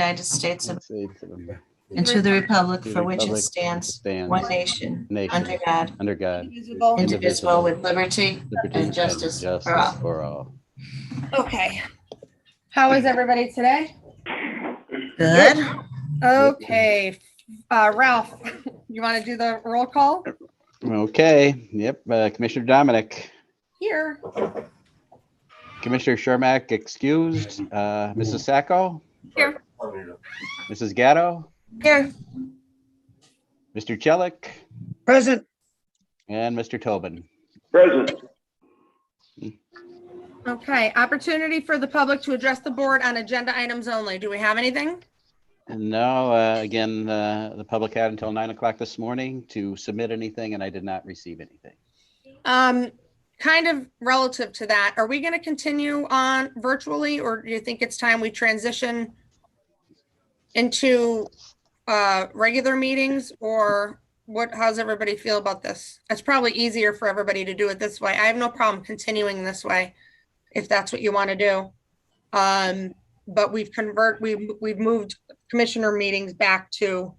United States of States of America, and to the republic to the for which it republic stands, one nation, under under God, indivisible, with liberty and justice for all. for all. Okay. How is everybody today? Good. Okay. Ralph, you want to do the roll call? Okay. Yep. Commissioner Dominic, Here. Commissioner Shermack excused. Mrs. Sacco, Here. Mrs. Gatto, Here. Mr. Chelik, Present. and Mr. Tobin. Present. Okay. Opportunity for the public to address the board on agenda items only. Do we have anything? And no, again, the public had until 9 o'clock this morning to submit anything, and I did not receive anything. Kind of relative to that, are we going to continue on virtually, or do you think it's time we transition into regular meetings, or what? How's everybody feel about this? It's probably easier for everybody to do it this way. I have no problem continuing this way if that's what you want to do. But we've moved commissioner meetings back to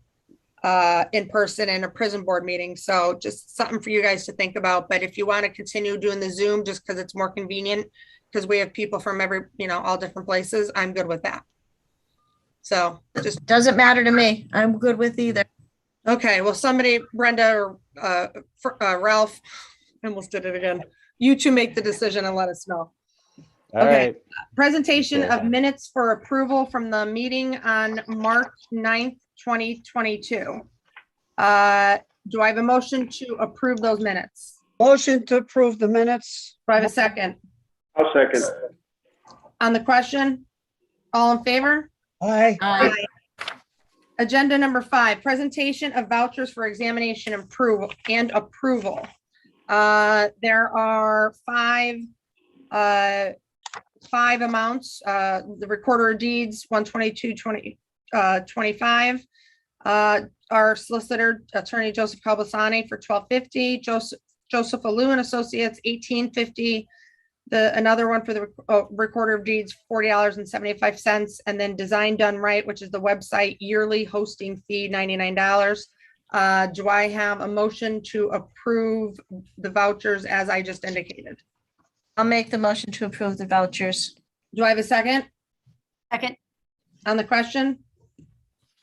in person and a prison board meeting. So just something for you guys to think about. But if you want to continue doing the Zoom, just because it's more convenient, because we have people from all different places, I'm good with that. So just Doesn't matter to me. I'm good with either. okay. Well, somebody, Brenda or Ralph, I almost did it again. You two make the decision and let us know. All Okay. right. Presentation Okay. of minutes for approval from the meeting on March 9th, 2022. Do I have a motion to approve those minutes? Motion to approve the minutes. Do I have a second? I'll second. On the question? All in favor? Aye. Aye. Agenda number 5, presentation of vouchers for examination approval. There are five amounts. The recorder of deeds, 122.25. Our solicitor attorney Joseph Calbasani for $12.50. Joseph Alou and Associates, $18.50. Another one for the recorder of deeds, $40.75, and then Design Done Right, which is the website yearly hosting fee, $99. Do I have a motion to approve the vouchers as I just indicated? I'll make the motion to approve the vouchers. Do I have a second? Second. On the question?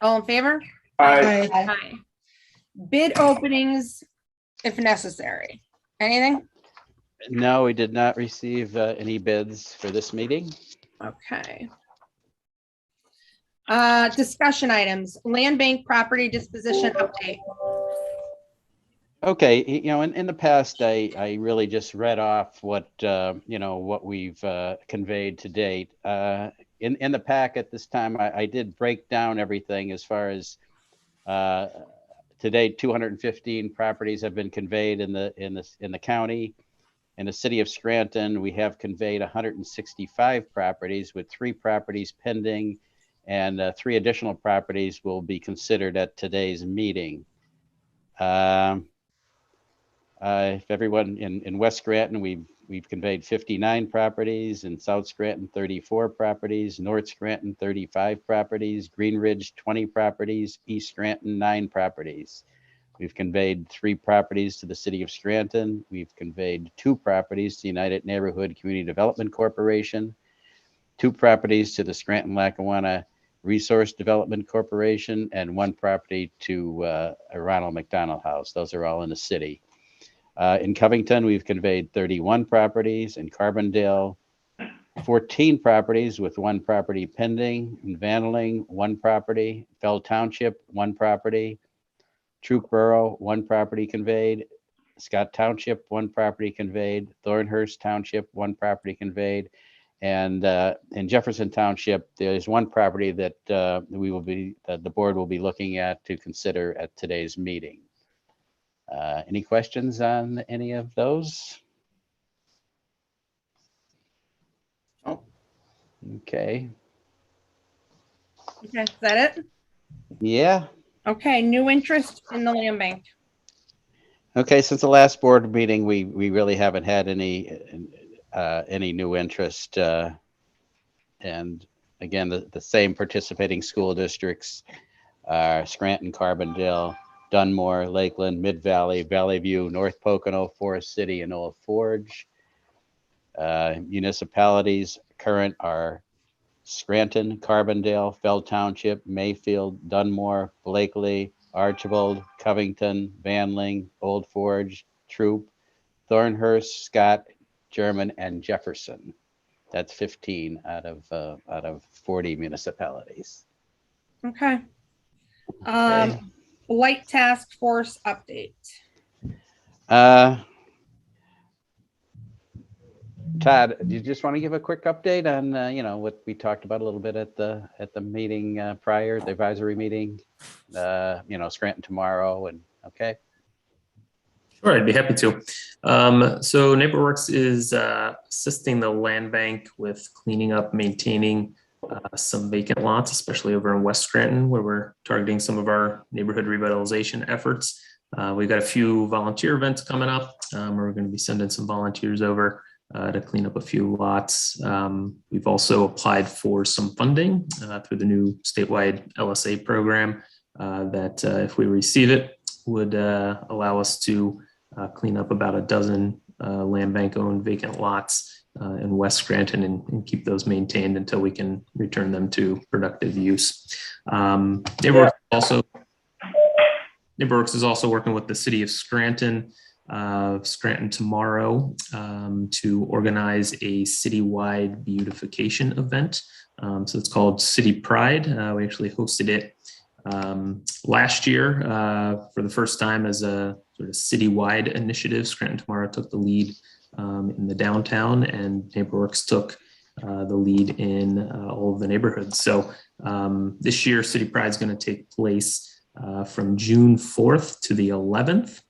All in favor? Aye. Aye. Bid openings if necessary. Anything? No, we did not receive any bids for this meeting. Okay. Discussion items, land bank property disposition update. Okay, in the past, I really just read off what what we've conveyed to date. In the packet this time, I did break down everything as far as to date. 215 properties have been conveyed in the county. In the city of Scranton, we have conveyed 165 properties, with 3 properties pending, and 3 additional properties will be considered at today's meeting. If everyone in West Scranton, we've conveyed 59 properties, in South Scranton 34 properties, North Scranton 35 properties, Green Ridge 20 properties, East Scranton 9 properties. We've conveyed 3 properties to the city of Scranton. We've conveyed 2 properties to United Neighborhood Community Development Corporation, 2 properties to the Scranton Lackawanna Resource Development Corporation, and 1 property to a Ronald McDonald House. Those are all in the city. In Covington, we've conveyed 31 properties. In Carbondale, 14 properties, with 1 property pending. In Vandaling, 1 property. Bell Township, 1 property. Troop Borough, 1 property conveyed. Scott Township, 1 property conveyed. Thornhurst Township, 1 property conveyed. And in Jefferson Township, there's 1 property that the board will be looking at to consider at today's meeting. Any questions on any of those? Okay. Okay, is that it? Yeah. Okay, new interest in the land bank. Okay, since the last board meeting, we really haven't had any new interest, and Again, the same participating school districts are Scranton, Carbondale, Dunmore, Lakeland, Mid Valley, Valley View, North Pocono, Forest City, and Old Forge. Municipalities current are Scranton, Carbondale, Fell Township, Mayfield, Dunmore, Blakely, Archibald, Covington, Vanling, Old Forge, Troop, Thornhurst, Scott, German, and Jefferson. That's 15 out of 40 municipalities. Okay. Okay. Light task force update. Todd, do you just want to give a quick update on what we talked about a little bit at the meeting prior, the advisory meeting? Scranton tomorrow, and okay. Sure, I'd be happy to. So NeighborWorks is assisting the land bank with cleaning up, maintaining some vacant lots, especially over in West Scranton, where we're targeting some of our neighborhood revitalization efforts. We've got a few volunteer events coming up. We're going to be sending some volunteers over to clean up a few lots. We've also applied for some funding through the new statewide LSA program that if we receive it, would allow us to clean up about a dozen land bank owned vacant lots in West Scranton and keep those maintained until we can return them to productive use. NeighborWorks is also working with the city of Scranton, Scranton tomorrow, to organize a citywide beautification event. So it's called City Pride. We actually hosted it last year for the first time as a sort of citywide initiative. Scranton Tomorrow took the lead in the downtown, and NeighborWorks took the lead in all of the neighborhoods. So this year, City Pride is going to take place from June 4th to the 11th.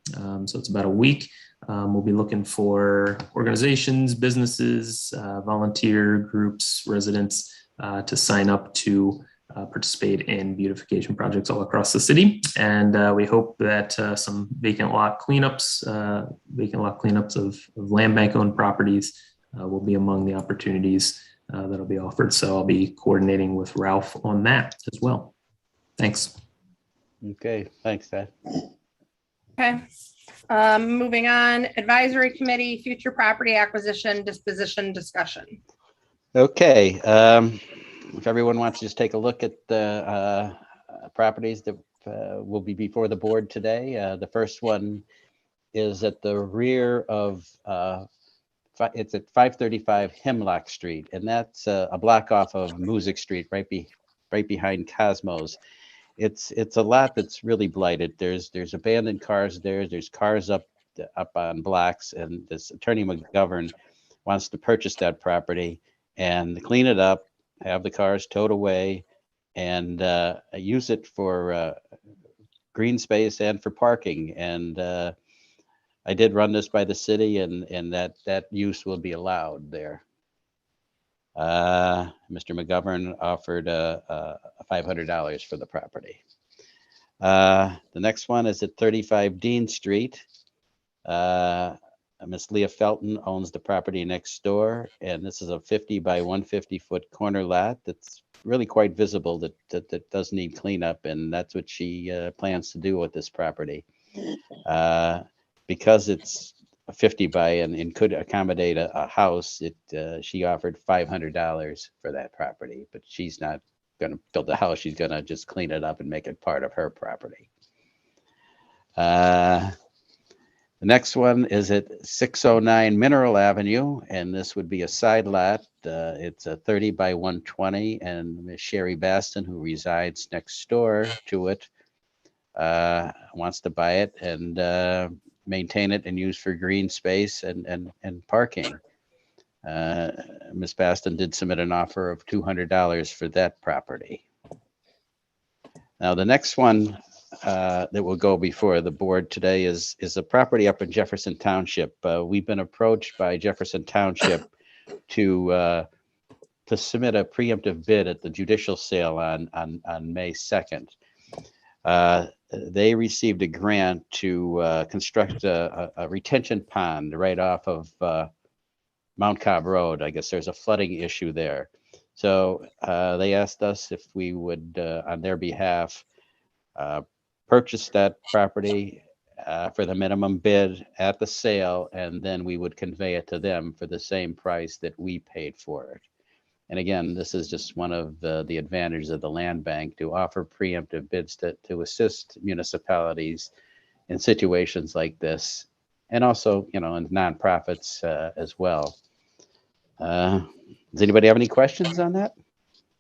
So it's about a week. We'll be looking for organizations, businesses, volunteer groups, residents to sign up to participate in beautification projects all across the city. And we hope that some vacant lot cleanups of land bank owned properties will be among the opportunities that'll be offered. So I'll be coordinating with Ralph on that as well. Thanks. Okay, thanks, Ted. Okay. Moving on, advisory committee, future property acquisition, disposition discussion. Okay, if everyone wants to just take a look at the properties that will be before the board today. The first one is at the rear of, it's at 535 Hemlock Street, and that's a block off of Music Street, right behind Cosmos. It's a lot that's really blighted. There's abandoned cars there. There's cars up on blocks, and this Attorney McGovern wants to purchase that property and clean it up, have the cars towed away, and use it for green space and for parking. And I did run this by the city, and that use will be allowed there. Mr. McGovern offered $500 for the property. The next one is at 35 Dean Street. Miss Leah Felton owns the property next door, and this is a 50 by 150 foot corner lot that's really quite visible, that does need cleanup, and that's what she plans to do with this property. Because it's 50 by and could accommodate a house, she offered $500 for that property, but she's not going to build a house. She's going to just clean it up and make it part of her property. The next one is at 609 Mineral Avenue, and this would be a side lot. It's a 30 by 120, and Ms. Sherry Baston, who resides next door to it, wants to buy it and maintain it and use for green space and parking. Ms. Baston did submit an offer of $200 for that property. Now, the next one that will go before the board today is a property up in Jefferson Township. We've been approached by Jefferson Township to submit a preemptive bid at the judicial sale on May 2nd. They received a grant to construct a retention pond right off of Mount Cobb Road. I guess there's a flooding issue there. So they asked us if we would, on their behalf, purchase that property for the minimum bid at the sale, and then we would convey it to them for the same price that we paid for it. And again, this is just one of the advantages of the land bank, to offer preemptive bids to assist municipalities in situations like this, and also, in nonprofits as well. Does anybody have any questions on that?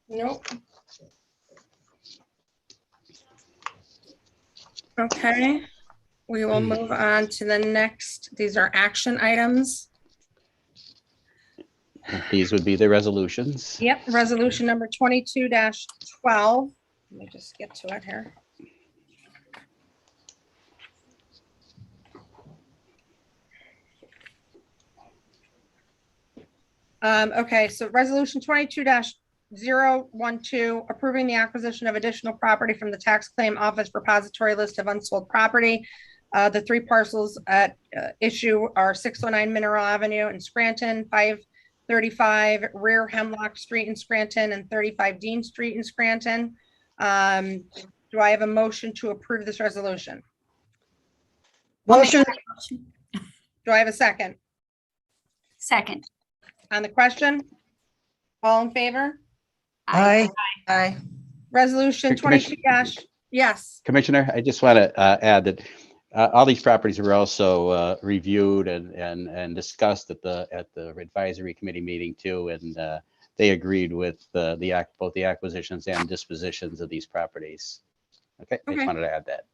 Nope. Okay, we will move on to the next. These are action items. These would be the resolutions. Yep, resolution number 22-12. Let me just get to it here. Okay, so resolution 22-012, approving the acquisition of additional property from the tax claim office repository list of unsold property. The three parcels at issue are 609 Mineral Avenue in Scranton, 535 Rear Hemlock Street in Scranton, and 35 Dean Street in Scranton. Do I have a motion to approve this resolution? Motion, Do I have a second Second. on the question? All in favor? aye. Aye. Resolution 22 yes. Commissioner, I just want to add that all these properties were also reviewed and discussed at the advisory committee meeting too, and they agreed with both the acquisitions and dispositions of these properties. Okay, I Okay. just wanted to add that.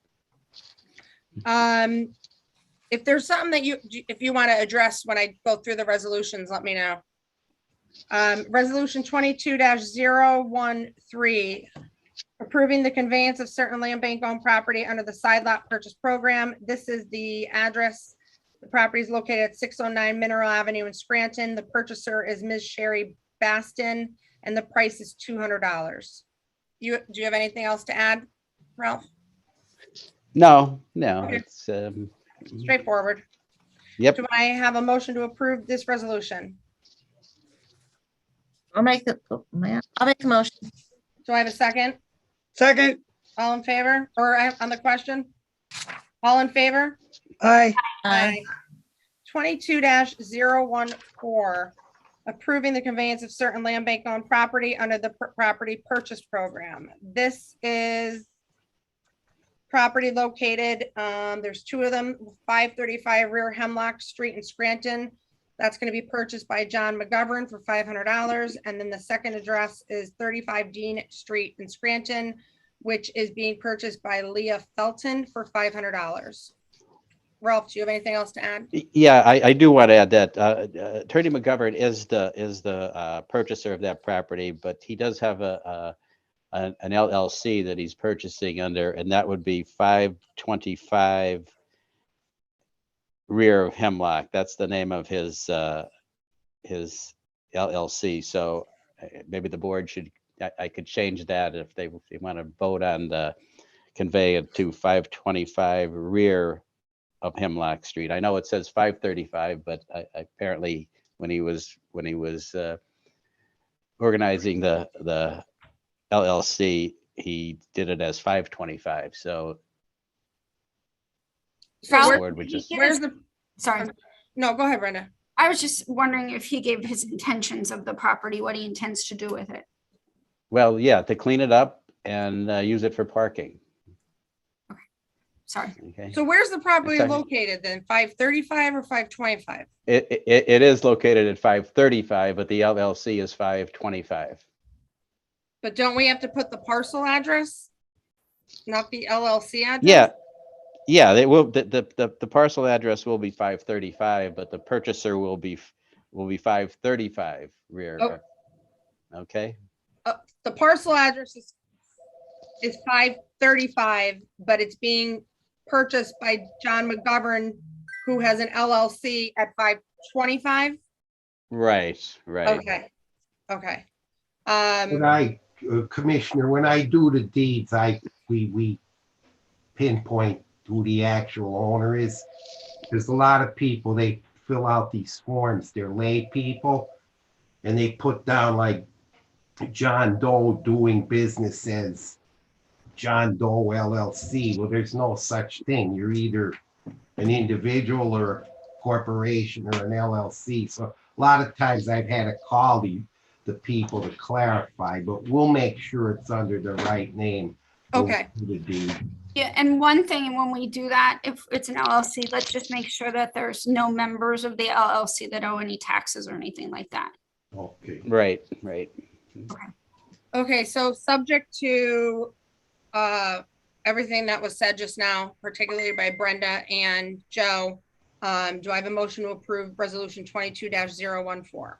If there's something that if you want to address when I go through the resolutions, let me know. Resolution 22-013, approving the conveyance of certain land bank owned property under the side lot purchase program. This is the address. The property is located at 609 Mineral Avenue in Scranton. The purchaser is Ms. Sherry Baston, and the price is $200. Do you have anything else to add, Ralph? No, Okay. it's Straightforward. Yep. Do I have a motion to approve this resolution? I'll make the motion. Do I have a second? Second, All in favor, or on the question? All in favor? aye. Aye. 22-014, approving the conveyance of certain land bank owned property under the property purchase program. This is property located, there's two of them, 535 Rear Hemlock Street in Scranton. That's going to be purchased by John McGovern for $500. And then the second address is 35 Dean Street in Scranton, which is being purchased by Leah Felton for $500. Ralph, do you have anything else to add? Yeah, I do want to add that Attorney McGovern is the purchaser of that property, but he does have an LLC that he's purchasing under, and that would be 525 Rear of Hemlock. That's the name of his LLC. So maybe the board I could change that if they want to vote on the convey it to 525 Rear of Hemlock Street. I know it says 535, but apparently when he was organizing the LLC, he did it as 525. So So the board would just. Where's the, Sorry. no, go ahead, Brenda. I was just wondering if he gave his intentions of the property, what he intends to do with it. Well, yeah, to clean it up and use it for parking. Sorry. Okay. So where's the property Okay. located then? 535 or 525? It is located at 535, but the LLC is 525. But don't we have to put the parcel address? Not the LLC address? Yeah, they will. The parcel address will be 535, but the purchaser will be 535 Rear. Oh. Okay. The parcel address is 535, but it's being purchased by John McGovern, who has an LLC at 525? Right. Okay, okay. Commissioner, when I do the deeds, we pinpoint who the actual owner is. There's a lot of people, they fill out these forms, they're lay people, and they put down like John Doe doing business as John Doe LLC. Well, there's no such thing. You're either an individual or a corporation or an LLC. So a lot of times I've had to call the people to clarify, but we'll make sure it's under the right name. when we Okay. do the deed. Yeah, and one thing, when we do that, if it's an LLC, let's just make sure that there's no members of the LLC that owe any taxes or anything like that. Okay. Right, right. Okay, so subject to everything that was said just now, particularly by Brenda and Joe, do I have a motion to approve resolution 22-014?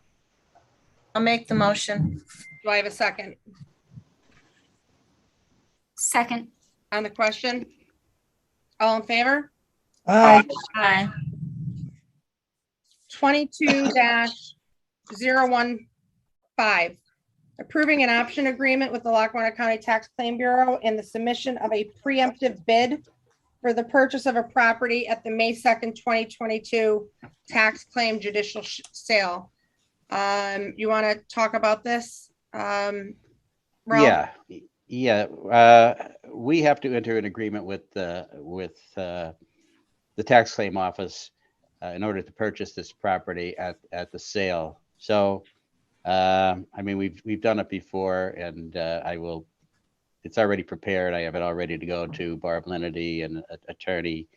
I'll make the motion. Do I have a second Second, on the question? All in favor? Aye. Aye. 22-015, approving an option agreement with the Lackawanna County Tax Claim Bureau and the submission of a preemptive bid for the purchase of a property at the May 2nd, 2022 tax claim judicial sale. You want to talk about this? Ralph? Yeah. We have to enter an agreement with the tax claim office in order to purchase this property at the sale. So, I mean, we've done it before, and it's already prepared. I have it all ready to go to Barb Lenedy and Attorney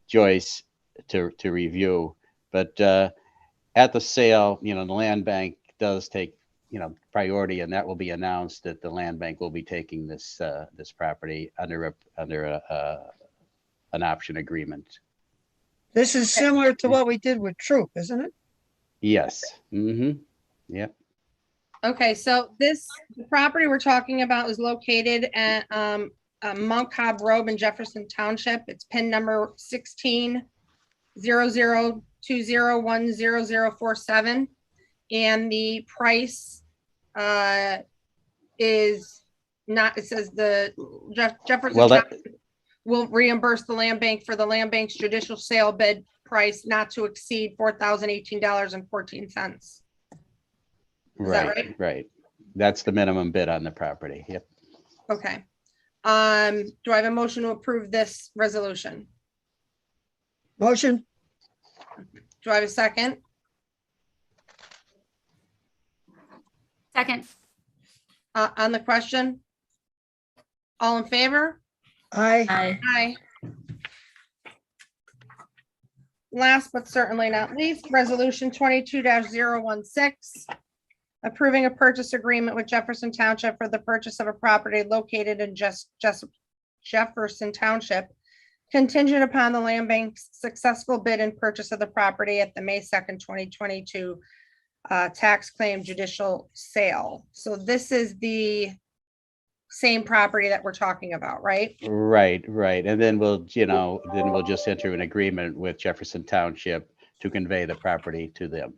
Joyce to review. But at the sale, the land bank does take priority, and that will be announced that the land bank will be taking this property under an option agreement. This is similar to what we did with Troop, isn't it? Yes. Mm-hmm. Yep. Okay, so the property we're talking about is located at Mount Cobb Road in Jefferson Township. It's PIN number 160020100047. And the price is not, it says the Jefferson Township will reimburse the land bank for the land bank's judicial sale bid price not to exceed $4,018.14. Right. That's the minimum bid on the property. Yep. Okay. Do I have a motion to approve this resolution? Motion. Do I have a second? second, On the question? All in favor? Aye. Aye. Aye. Last but certainly not least, resolution 22-016, approving a purchase agreement with Jefferson Township for the purchase of a property located in Jefferson Township, contingent upon the land bank's successful bid and purchase of the property at the May 2nd, 2022 tax claim judicial sale. So this is the same property that we're talking about, right? Right. And then we'll just enter an agreement with Jefferson Township to convey the property to them.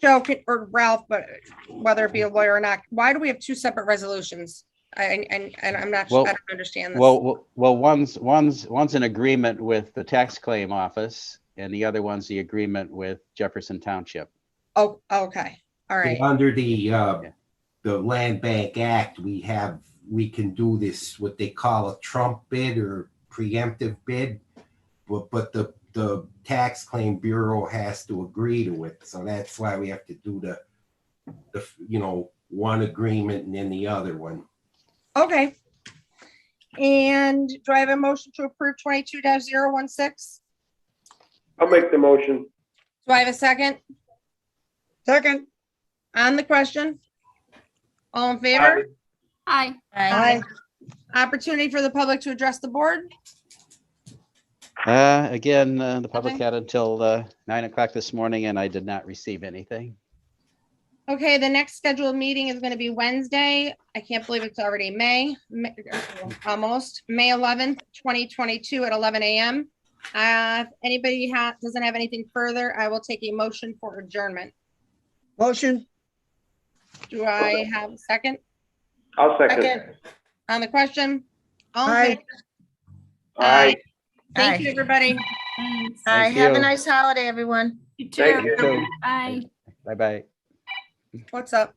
Joe or Ralph, but whether it be a lawyer or not, why do we have two separate resolutions? And I'm not, Well, I don't understand this. Well, one's an agreement with the tax claim office, and the other one's the agreement with Jefferson Township. Oh, okay. All right. Under the Land Bank Act, we can do this, what they call a trump bid or preemptive bid, but the tax claim bureau has to agree to it. So that's why we have to do the one agreement and then the other one. Okay. And do I have a motion to approve 22-016? I'll make the motion. Do I have a second Second. on the question? All in favor? aye. Aye. Opportunity for the public to address the board? Again, the public Okay. had until 9 o'clock this morning, and I did not receive anything. Okay, the next scheduled meeting is going to be Wednesday. I can't believe it's already almost May 11th, 2022 at 11 a.m. If anybody doesn't have anything further, I will take a motion for adjournment. Motion. Do I have a second I'll second. Second. on the question? All in Aye. favor? Aye. Thank you, everybody. Thanks. Aye. Thank Have a you. nice holiday, everyone. You Thank too. you. Bye. Bye-bye. What's up?